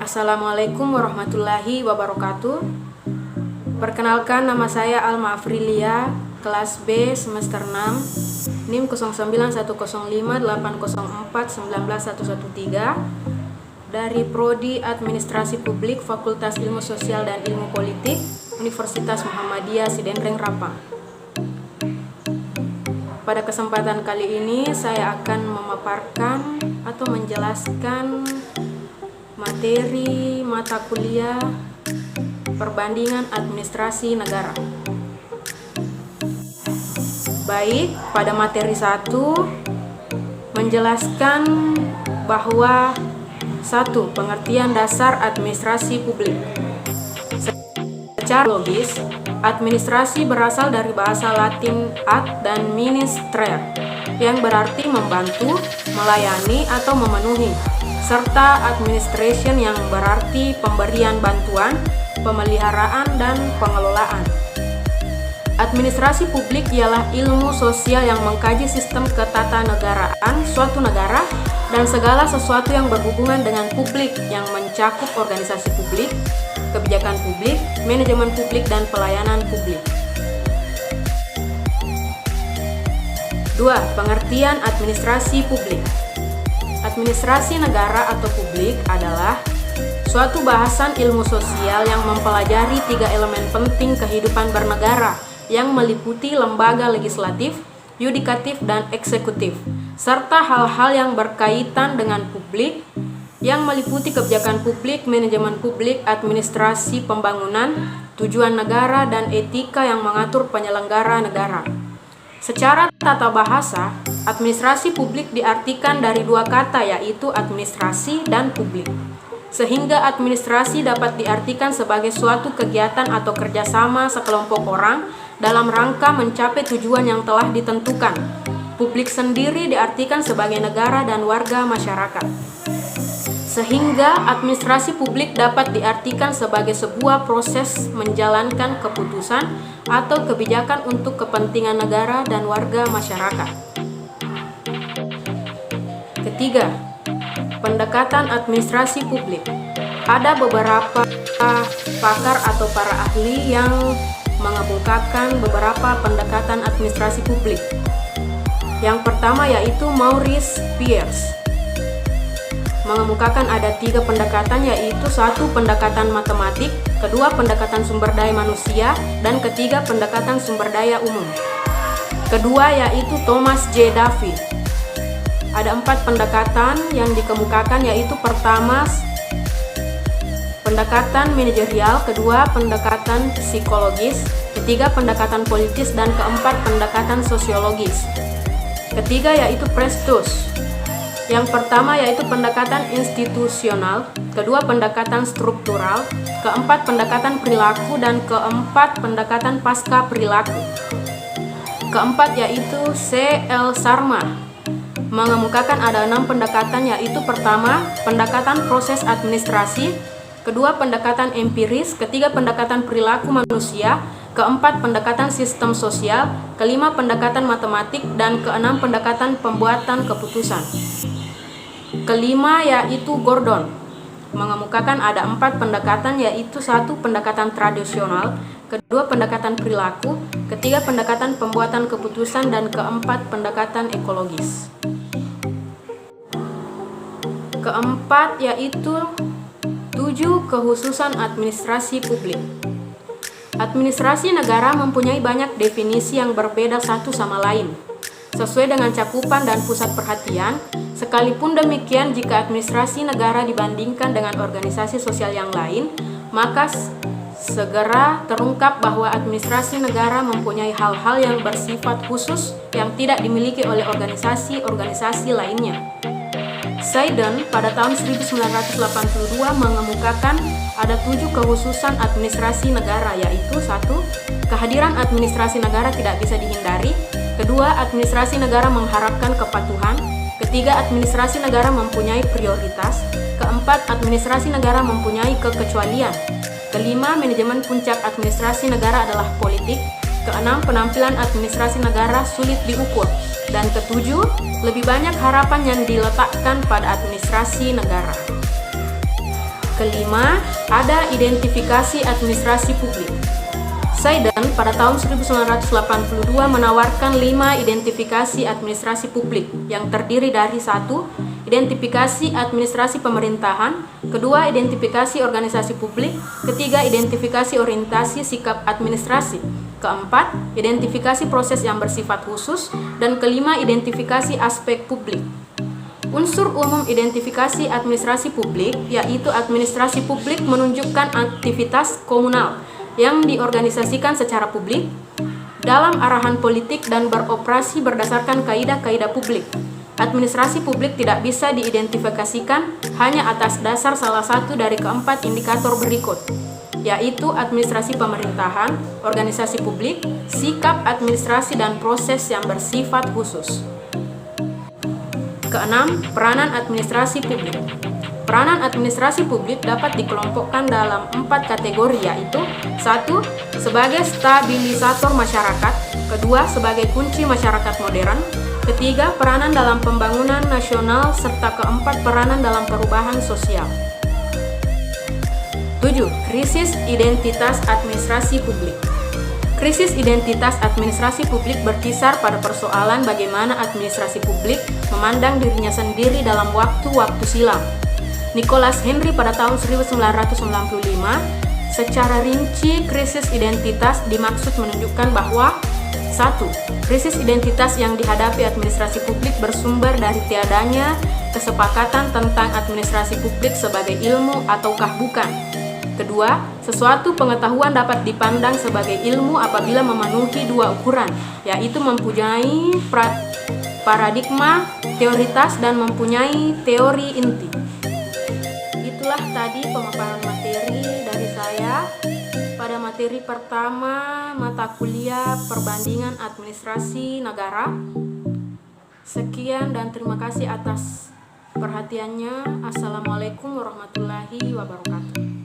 Assalamualaikum warahmatullahi wabarakatuh. Perkenalkan, nama saya Alma Afrilia, kelas B semester 6, NIM 091158041913 dari Prodi Administrasi Publik Fakultas Ilmu Sosial dan Ilmu Politik Universitas Muhammadiyah Sidendreng Rapang. Pada kesempatan kali ini saya akan memaparkan atau menjelaskan materi mata kuliah perbandingan administrasi negara. Baik, pada materi 1 menjelaskan bahwa 1. Pengertian dasar administrasi publik. Secara logis, administrasi berasal dari bahasa Latin ad dan ministrer, yang berarti membantu, melayani, atau memenuhi, serta administration yang berarti pemberian bantuan, pemeliharaan, dan pengelolaan. Administrasi publik ialah ilmu sosial yang mengkaji sistem ketatanegaraan suatu negara dan segala sesuatu yang berhubungan dengan publik, yang mencakup organisasi publik, kebijakan publik, manajemen publik, dan pelayanan publik. 2. Pengertian administrasi publik. Administrasi negara atau publik adalah suatu bahasan ilmu sosial yang mempelajari 3 elemen penting kehidupan bernegara yang meliputi lembaga legislatif, yudikatif, dan eksekutif, serta hal-hal yang berkaitan dengan publik yang meliputi kebijakan publik, manajemen publik, administrasi pembangunan, tujuan negara, dan etika yang mengatur penyelenggara negara. Secara tata bahasa, administrasi publik diartikan dari 2 kata, yaitu administrasi dan publik. Sehingga administrasi dapat diartikan sebagai suatu kegiatan atau kerjasama sekelompok orang dalam rangka mencapai tujuan yang telah ditentukan. Publik sendiri diartikan sebagai negara dan warga masyarakat. Sehingga administrasi publik dapat diartikan sebagai sebuah proses menjalankan keputusan atau kebijakan untuk kepentingan negara dan warga masyarakat. Ketiga, pendekatan administrasi publik. Ada beberapa pakar atau para ahli yang mengemukakan beberapa pendekatan administrasi publik. Yang pertama yaitu Maurice Pierce mengemukakan ada 3 pendekatan, yaitu 1. Pendekatan matematik, 2. Pendekatan sumber daya manusia, dan ketiga pendekatan sumber daya umum. Kedua yaitu Thomas J. Davie. Ada 4 pendekatan yang dikemukakan, yaitu pertama pendekatan manajerial, kedua pendekatan psikologis, ketiga pendekatan politis, dan keempat pendekatan sosiologis. Ketiga yaitu Prestus. Yang pertama yaitu pendekatan institusional, kedua pendekatan struktural, keempat pendekatan perilaku, dan keempat pendekatan pasca perilaku. Keempat yaitu C.L. Sharma mengemukakan ada 6 pendekatan, yaitu pertama pendekatan proses administrasi, kedua pendekatan empiris, ketiga pendekatan perilaku manusia, keempat pendekatan sistem sosial, kelima pendekatan matematik, dan keenam pendekatan pembuatan keputusan. Kelima yaitu Gordon mengemukakan ada 4 pendekatan, yaitu 1. Pendekatan tradisional, kedua pendekatan perilaku, ketiga pendekatan pembuatan keputusan, dan keempat pendekatan ekologis. Keempat yaitu 7 kekhususan administrasi publik. Administrasi negara mempunyai banyak definisi yang berbeda satu sama lain, sesuai dengan cakupan dan pusat perhatian. Sekalipun demikian, jika administrasi negara dibandingkan dengan organisasi sosial yang lain, maka segera terungkap bahwa administrasi negara mempunyai hal-hal yang bersifat khusus yang tidak dimiliki oleh organisasi-organisasi lainnya. Seiden pada tahun 1982 mengemukakan ada 7 kekhususan administrasi negara, yaitu 1. Kehadiran administrasi negara tidak bisa dihindari. Kedua, administrasi negara mengharapkan kepatuhan. Ketiga, administrasi negara mempunyai prioritas. Keempat, administrasi negara mempunyai kekecualian. Kelima, manajemen puncak administrasi negara adalah politik. Keenam, penampilan administrasi negara sulit diukur. Dan ketujuh, lebih banyak harapan yang diletakkan pada administrasi negara. Kelima, ada identifikasi administrasi publik. Sayden pada tahun 1982 menawarkan 5 identifikasi administrasi publik yang terdiri dari 1. Identifikasi administrasi pemerintahan, 2. Identifikasi organisasi publik, 3. Identifikasi orientasi sikap administrasi, 4. Identifikasi proses yang bersifat khusus, dan 5. Identifikasi aspek publik. Unsur umum identifikasi administrasi publik yaitu administrasi publik menunjukkan aktivitas komunal yang diorganisasikan secara publik dalam arahan politik dan beroperasi berdasarkan kaidah-kaidah publik. Administrasi publik tidak bisa diidentifikasikan hanya atas dasar salah satu dari keempat indikator berikut, yaitu administrasi pemerintahan, organisasi publik, sikap administrasi, dan proses yang bersifat khusus. Keenam, peranan administrasi publik. Peranan administrasi publik dapat dikelompokkan dalam 4 kategori, yaitu 1. Sebagai stabilisator masyarakat, 2. Sebagai kunci masyarakat modern, 3. Peranan dalam pembangunan nasional, serta 4. Peranan dalam perubahan sosial. 7. Krisis identitas administrasi publik. Krisis identitas administrasi publik berkisar pada persoalan bagaimana administrasi publik memandang dirinya sendiri dalam waktu-waktu silam. Nicholas Henry pada tahun 1995, secara rinci krisis identitas dimaksud menunjukkan bahwa 1. Krisis identitas yang dihadapi administrasi publik bersumber dari tiadanya kesepakatan tentang administrasi publik sebagai ilmu ataukah bukan. 2. Sesuatu pengetahuan dapat dipandang sebagai ilmu apabila memenuhi 2 ukuran, yaitu mempunyai paradigma teoritas dan mempunyai teori inti. Itulah tadi pemaparan materi dari saya pada materi pertama mata kuliah perbandingan administrasi negara. Sekian dan terima kasih atas perhatiannya. Assalamualaikum warahmatullahi wabarakatuh.